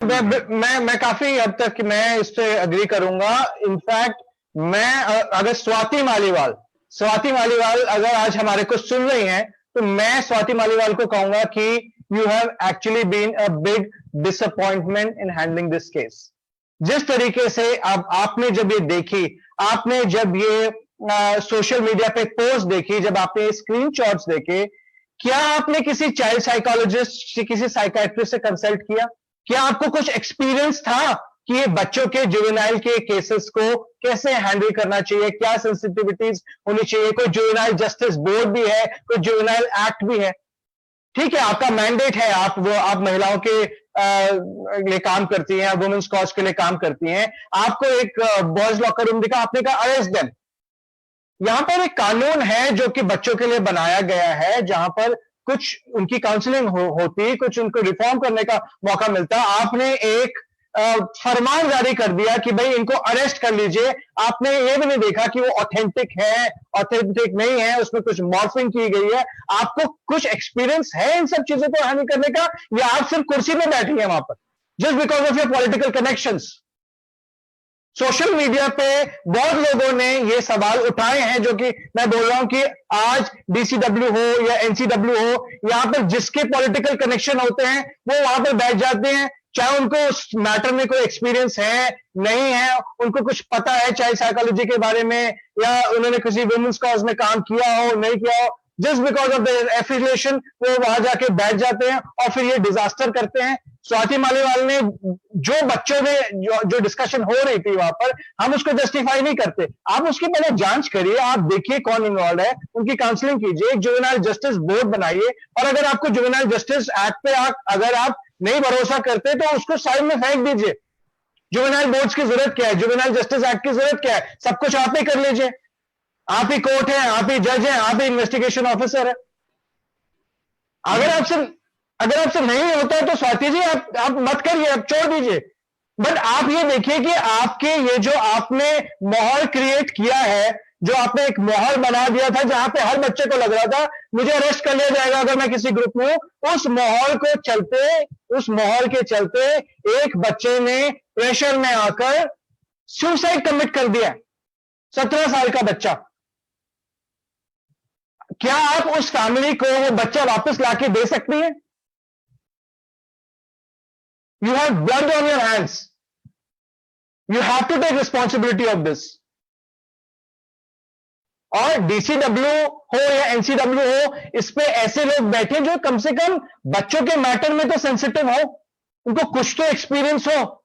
मैं काफी हद तक मैं इस पे अग्री करूंगा। इनफैक्ट मैं अगर स्वाति मालीवाल अगर आज हमारे को सुन रही हैं, तो मैं स्वाति मालीवाल को कहूंगा कि you have actually been a big disappointment in handling this case. जिस तरीके से अब आपने जब ये देखी, आपने जब ये सोशल मीडिया पे पोस्ट देखी, जब आपने स्क्रीनशॉट्स देखे, क्या आपने किसी चाइल्ड साइकोलॉजिस्ट, किसी साइकाट्रिस्ट से कंसल्ट किया? क्या आपको कुछ एक्सपीरियंस था कि ये बच्चों के जुवेनाइल के केसेस को कैसे हैंडल करना चाहिए, क्या सेंसिटिविटीज होनी चाहिए? कोई जुवेनाइल जस्टिस बोर्ड भी है, कोई जुवेनाइल एक्ट भी है। ठीक है, आपका मैंडेट है, आप महिलाओं के लिए काम करती हैं, वुमेन्स कॉज के लिए काम करती हैं। आपको एक बॉयज लॉकर रूम दिखा, आपने कहा अरेस्ट देम। यहां पर एक कानून है जो कि बच्चों के लिए बनाया गया है, जहां पर कुछ उनकी काउंसलिंग होती, कुछ उनको रिफॉर्म करने का मौका मिलता। आपने एक फरमान जारी कर दिया कि भाई इनको अरेस्ट कर लीजिए। आपने ये भी नहीं देखा कि वो ऑथेंटिक है, ऑथेंटिक नहीं है, उसमें कुछ मॉर्फिंग की गई है। आपको कुछ एक्सपीरियंस है इन सब चीजों को हैंडल करने का, या आप सिर्फ कुर्सी पे बैठी हैं वहां पर just because of your political connections? Social media पे बहुत लोगों ने ये सवाल उठाए हैं, जो कि मैं बोल रहा हूं कि आज डीसीडब्ल्यू हो या एनसीडब्ल्यू हो, यहां पर जिसके पॉलिटिकल कनेक्शन होते हैं वो वहां पर बैठ जाते हैं, चाहे उनको उस मैटर में कोई एक्सपीरियंस है नहीं है, उनको कुछ पता है चाइल्ड साइकोलॉजी के बारे में, या उन्होंने किसी वुमेन्स कॉज में काम किया हो नहीं किया हो, just because of the affiliation वो वहां जाके बैठ जाते हैं और फिर ये डिजास्टर करते हैं। स्वाति मालीवाल ने जो बच्चों में जो डिस्कशन हो रही थी वहां पर, हम उसको जस्टिफाई नहीं करते। आप उसकी पहले जांच करिए, आप देखिए कौन इन्वॉल्व है, उनकी काउंसलिंग कीजिए, एक जुवेनाइल जस्टिस बोर्ड बनाइए। और अगर आपको जुवेनाइल जस्टिस एक्ट पे अगर आप नहीं भरोसा करते तो उसको साइड में फेंक दीजिए। जुवेनाइल बोर्ड्स की जरूरत क्या है? जुवेनाइल जस्टिस एक्ट की जरूरत क्या है? सब कुछ आप ही कर लीजिए। आप ही कोर्ट है, आप ही जज है, आप ही इन्वेस्टिगेशन ऑफिसर है। अगर आपसे नहीं होता है तो स्वाति जी आप मत करिए, आप छोड़ दीजिए। बट आप ये देखिए कि आपके ये जो आपने माहौल क्रिएट किया है, जो आपने एक माहौल बना दिया था जहां पे हर बच्चे को लग रहा था मुझे अरेस्ट कर लिया जाएगा अगर मैं किसी ग्रुप में हूं, उस माहौल के चलते एक बच्चे ने प्रेशर में आकर सुसाइड कमिट कर दिया। 17 साल का बच्चा। क्या आप उस फैमिली को वो बच्चा वापस लाके दे सकती हैं? You have blood on your hands. You have to take responsibility of this. और डीसीडब्ल्यू हो या एनसीडब्ल्यू हो, इस पे ऐसे लोग बैठे जो कम से कम बच्चों के मैटर में तो सेंसिटिव हो, उनको कुछ तो एक्सपीरियंस हो।